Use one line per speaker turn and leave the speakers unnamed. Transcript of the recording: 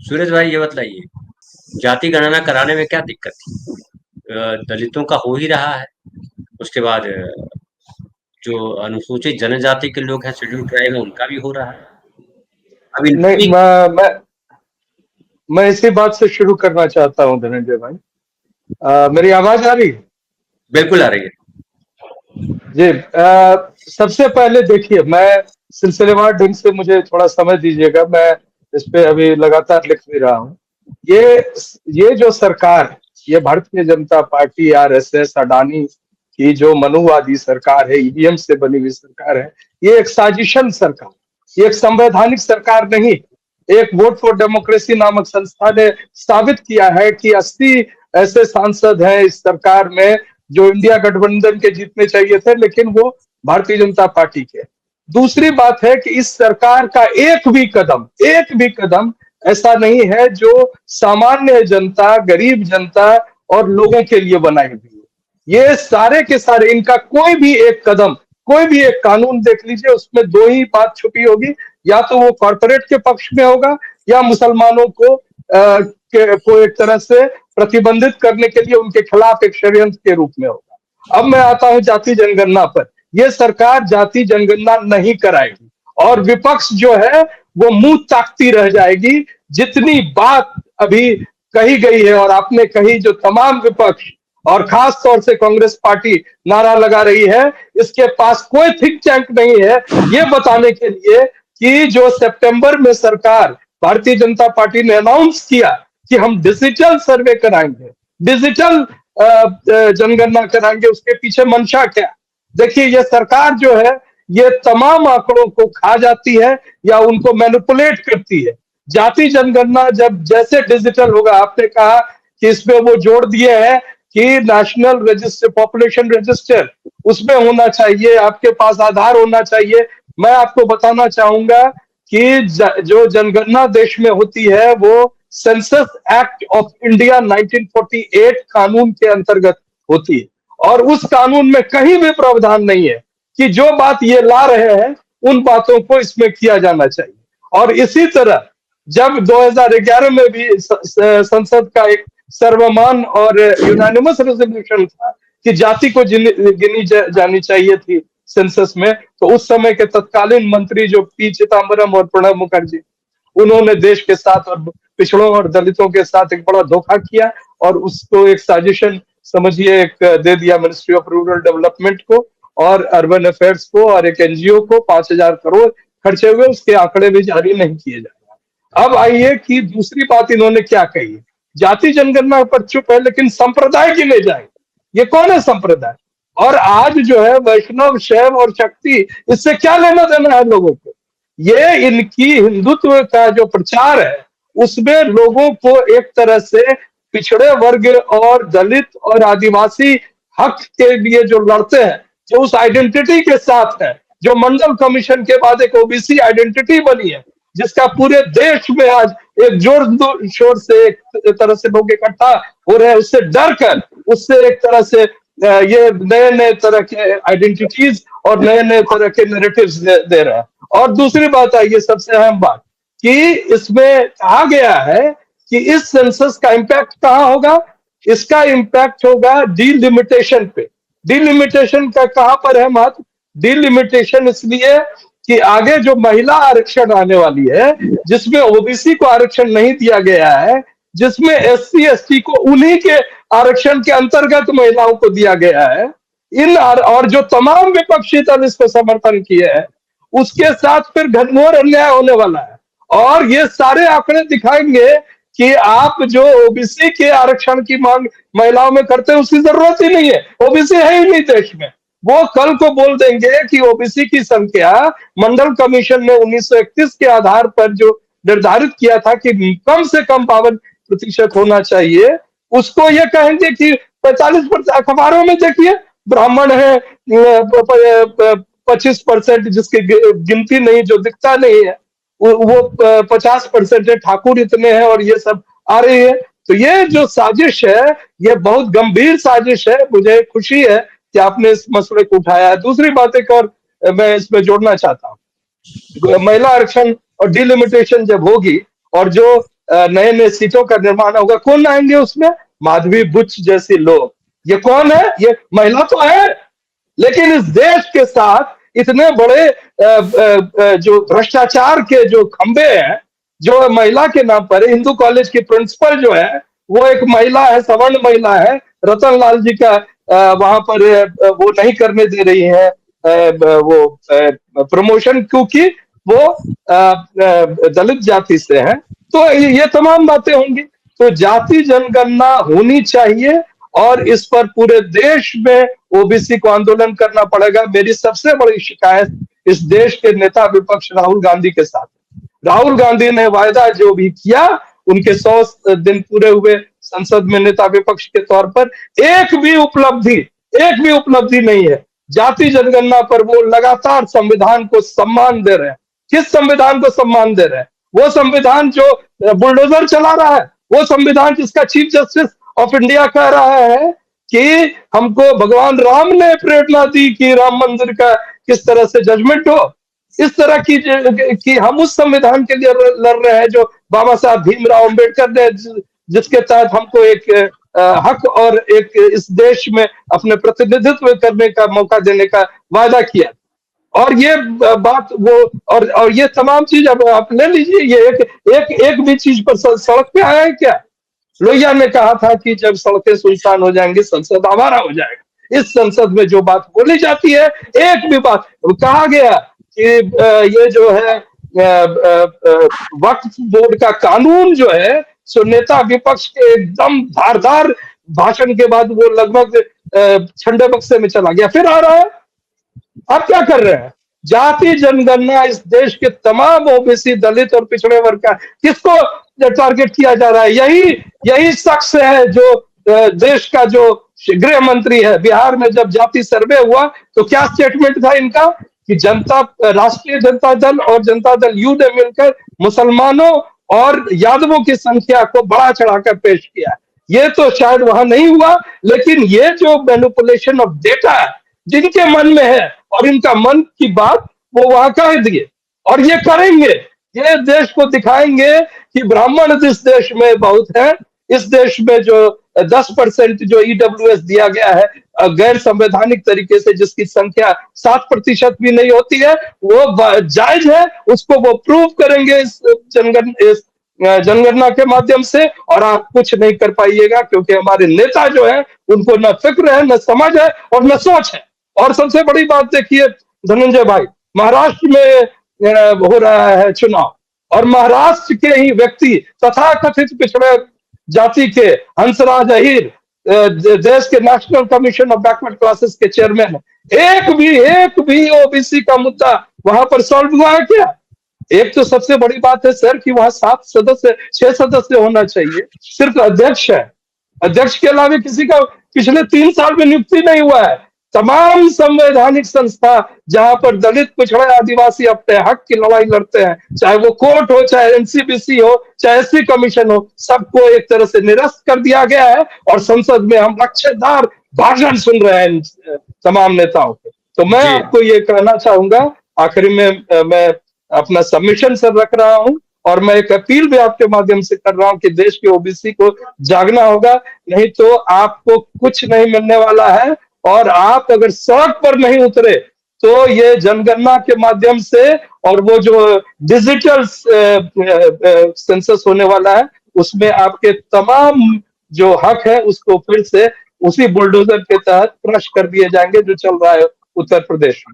सूरज भाई ये बताइए, जाति गणना कराने में क्या दिक्कत थी? दलितों का हो ही रहा है। उसके बाद जो अनुसूचित जनजाति के लोग हैं, शेड्यूल ट्राइब है, उनका भी हो रहा है। अब इनको
नहीं,
भी
मैं इसी बात से शुरू करना चाहता हूँ धनंजय भाई। मेरी आवाज आ रही है?
बिल्कुल आ रही है।
जी। सबसे पहले देखिए, मैं सिलसिलेवार ढंग से मुझे थोड़ा समय दीजिएगा, मैं इस पे अभी लगातार लिख भी रहा हूँ। ये ये जो सरकार, ये भारतीय जनता पार्टी, आरएसएस, अडानी की जो मनुवादी सरकार है, ईवीएम से बनी हुई सरकार है, ये एक साजिशन सरकार, ये एक संवैधानिक सरकार नहीं। एक वोट फॉर डेमोक्रेसी नामक संस्था ने साबित किया है कि 80 ऐसे सांसद हैं इस सरकार में जो इंडिया गठबंधन के जीतने चाहिए थे, लेकिन वो भारतीय जनता पार्टी के। दूसरी बात है कि इस सरकार का एक भी कदम ऐसा नहीं है जो सामान्य जनता, गरीब जनता और लोगों के लिए बनाई हुई है। ये सारे के सारे, इनका कोई भी एक कदम, कोई भी एक कानून देख लीजिए, उसमें दो ही बात छुपी होगी। या तो वो कॉरपोरेट के पक्ष में होगा, या मुसलमानों को एक तरह से प्रतिबंधित करने के लिए उनके खिलाफ एक षड्यंत्र के रूप में होगा। अब मैं आता हूं जाति जनगणना पर। यह सरकार जाति जनगणना नहीं कराएगी, और विपक्ष जो है वो मुंह ताकती रह जाएगी। जितनी बात अभी कही गई है और आपने कही, जो तमाम विपक्ष और खास तौर से कांग्रेस पार्टी नारा लगा रही है, इसके पास कोई थिंक टैंक नहीं है ये बताने के लिए कि जो सितंबर में सरकार, भारतीय जनता पार्टी ने अनाउंस किया कि हम डिजिटल सर्वे कराएंगे, डिजिटल जनगणना कराएंगे, उसके पीछे मंशा क्या। देखिए, ये सरकार जो है, ये तमाम आंकड़ों को खा जाती है या उनको मैनिपुलेट करती है। जाति जनगणना जब जैसे डिजिटल होगा, आपने कहा कि इसमें वो जोड़ दिए हैं कि नेशनल रजिस्टर, पॉपुलेशन रजिस्टर, उसमें होना चाहिए, आपके पास आधार होना चाहिए। मैं आपको बताना चाहूंगा कि जो जनगणना देश में होती है वो सेंसस एक्ट ऑफ इंडिया 1948 कानून के अंतर्गत होती है, और उस कानून में कहीं भी प्रावधान नहीं है कि जो बात ये ला रहे हैं उन बातों को इसमें किया जाना चाहिए। और इसी तरह जब 2011 में भी संसद का एक सर्वमान और यूनानिमस रेजोल्यूशन था कि जाति को गिनी जानी चाहिए थी सेंसस में, तो उस समय के तत्कालीन मंत्री जो पी चिदम्बरम और प्रणब मुखर्जी, उन्होंने देश के साथ और पिछड़ों और दलितों के साथ एक बड़ा धोखा किया, और उसको एक साजिशन समझिए एक दे दिया मिनिस्ट्री ऑफ रूरल डेवलपमेंट को और अर्बन अफेयर्स को, और एक एनजीओ को 5,000 करोड़ खर्चे हुए, उसके आंकड़े भी जारी नहीं किए जा रहे। अब आइए कि दूसरी बात इन्होंने क्या कही। जाति जनगणना पर चुप है, लेकिन संप्रदाय गिने जाए। ये कौन है संप्रदाय? और आज जो है वैष्णव, शैव और शक्ति, इससे क्या लेना देना है लोगों को? ये इनकी हिंदुत्व का जो प्रचार है, उसमें लोगों को एक तरह से पिछड़े वर्ग और दलित और आदिवासी हक के लिए जो लड़ते हैं, जो उस आइडेंटिटी के साथ है, जो मंडल कमीशन के बाद एक ओबीसी आइडेंटिटी बनी है, जिसका पूरे देश में आज एक जोर शोर से एक तरह से लोग इकट्ठा हो रहे हैं, उससे डर कर, उससे एक तरह से ये नए नए तरह के आइडेंटिटीज और नए नए तरह के नैरेटिव्स दे रहा है। और दूसरी बात आई, ये सबसे अहम बात, कि इसमें कहा गया है कि इस सेंसस का इंपैक्ट कहाँ होगा? इसका इंपैक्ट होगा डिलिमिटेशन पे। डिलिमिटेशन का कहां पर है महत्व? डिलिमिटेशन इसलिए कि आगे जो महिला आरक्षण आने वाली है, जिसमें ओबीसी को आरक्षण नहीं दिया गया है, जिसमें एससी एसटी को उन्हीं के आरक्षण के अंतर्गत महिलाओं को दिया गया है, और जो तमाम विपक्षी दल इसको समर्थन किए हैं, उसके साथ फिर घनघोर अन्याय होने वाला है। और ये सारे आंकड़े दिखाएंगे कि आप जो ओबीसी के आरक्षण की मांग महिलाओं में करते हैं, उसकी जरूरत ही नहीं है, ओबीसी है ही नहीं देश में। वो कल को बोल देंगे कि ओबीसी की संख्या मंडल कमीशन ने 1931 के आधार पर जो निर्धारित किया था कि कम से कम 52% होना चाहिए, उसको ये कहेंगे कि 45%। अखबारों में देखिए, ब्राह्मण है 25%, जिसकी गिनती नहीं, जो दिखता नहीं है, वो 50% है, ठाकुर इतने हैं, और ये सब आ रही है। तो ये जो साजिश है, ये बहुत गंभीर साजिश है। मुझे खुशी है कि आपने इस मसले को उठाया है। दूसरी बात एक और मैं इसमें जोड़ना चाहता हूँ, महिला आरक्षण और डिलिमिटेशन जब होगी, और जो नए नए सीटों का निर्माण होगा, कौन आएंगे उसमें? माधवी बुच जैसे लोग। ये कौन है? ये महिला तो है, लेकिन इस देश के साथ इतने बड़े जो भ्रष्टाचार के जो खंबे हैं, जो महिला के नाम पर है, हिंदू कॉलेज की प्रिंसिपल जो है वो एक महिला है, सवर्ण महिला है। रतन लाल जी का वहां पर वो नहीं करने दे रही है वो प्रमोशन, क्योंकि वो दलित जाति से है। तो ये तमाम बातें होंगी। तो जाति जनगणना होनी चाहिए, और इस पर पूरे देश में ओबीसी को आंदोलन करना पड़ेगा। मेरी सबसे बड़ी शिकायत इस देश के नेता विपक्ष राहुल गांधी के साथ। राहुल गांधी ने वायदा जो भी किया, उनके 100 दिन पूरे हुए संसद में नेता विपक्ष के तौर पर, एक भी उपलब्धि नहीं है। जाति जनगणना पर वो लगातार संविधान को सम्मान दे रहे हैं। किस संविधान को सम्मान दे रहे हैं? वो संविधान जो बुलडोजर चला रहा है, वो संविधान जिसका चीफ जस्टिस ऑफ इंडिया कह रहा है कि हमको भगवान राम ने प्रेरणा दी कि राम मंदिर का किस तरह से जजमेंट हो। इस तरह की कि हम उस संविधान के लिए लड़ रहे हैं जो बाबा साहब भीमराव अम्बेडकर ने, जिसके तहत हमको एक हक और एक इस देश में अपने प्रतिनिधित्व करने का मौका देने का वायदा किया। और ये बात वो, और ये तमाम चीज अब आप ले लीजिए, ये एक भी चीज पर सड़क पे आया है क्या? लोहिया ने कहा था कि जब सड़कें सुनसान हो जाएंगी संसद आवारा हो जाएगा। इस संसद में जो बात बोली जाती है, एक भी बात, कहा गया कि ये जो है वक्फ बोर्ड का कानून जो है, सो नेता विपक्ष के एकदम धारदार भाषण के बाद वो लगभग ठंडे बक्से में चला गया, फिर आ रहा है। आप क्या कर रहे हैं? जाति जनगणना इस देश के तमाम ओबीसी, दलित और पिछड़े वर्ग का किसको टारगेट किया जा रहा है? यही शख्स है जो देश का जो गृह मंत्री है। बिहार में जब जाति सर्वे हुआ तो क्या स्टेटमेंट था इनका कि राष्ट्रीय जनता दल और जनता दल यू ने मिलकर मुसलमानों और यादवों की संख्या को बढ़ा चढ़ाकर पेश किया। ये तो शायद वहां नहीं हुआ, लेकिन ये जो मैनिपुलेशन ऑफ डेटा है जिनके मन में है, और इनका मन की बात वो वहां कह दिए, और ये करेंगे। ये देश को दिखाएंगे कि ब्राह्मण जिस देश में बहुत है, इस देश में जो 10% जो ईडब्ल्यूएस दिया गया है गैर संवैधानिक तरीके से, जिसकी संख्या 7% भी नहीं होती है, वो जायज है, उसको वो प्रूव करेंगे इस जनगणना के माध्यम से। और आप कुछ नहीं कर पाइएगा, क्योंकि हमारे नेता जो है उनको न फिक्र है, न समझ है, और न सोच है। और सबसे बड़ी बात देखिए धनंजय भाई, महाराष्ट्र में हो रहा है चुनाव, और महाराष्ट्र के ही व्यक्ति, तथाकथित पिछड़े जाति के हंसराज अहीर, देश के national commission of backward classes के चेयरमैन, एक भी ओबीसी का मुद्दा वहां पर सॉल्व हुआ है क्या? एक तो सबसे बड़ी बात है सर कि वहां 6 सदस्य होना चाहिए, सिर्फ अध्यक्ष है। अध्यक्ष के अलावा किसी का पिछले 3 साल में नियुक्ति नहीं हुआ है। तमाम संवैधानिक संस्था जहां पर दलित, पिछड़े, आदिवासी अपने हक की लड़ाई लड़ते हैं, चाहे वो कोर्ट हो, चाहे एनसीपीसी हो, चाहे एससी कमीशन हो, सबको एक तरह से निरस्त कर दिया गया है। और संसद में हम लच्छेदार भाषण सुन रहे हैं तमाम नेताओं के। तो मैं आपको ये कहना चाहूंगा, आखिरी में मैं अपना सबमिशन सर रख रहा हूं, और मैं एक अपील भी आपके माध्यम से कर रहा हूं कि देश के ओबीसी को जागना होगा, नहीं तो आपको कुछ नहीं मिलने वाला है। और आप अगर सड़क पर नहीं उतरे तो ये जनगणना के माध्यम से, और वो जो डिजिटल सेंसस होने वाला है, उसमें आपके तमाम जो हक है उसको फिर से उसी बुलडोजर के तहत क्रश कर दिए जाएंगे जो चल रहा है उत्तर प्रदेश में।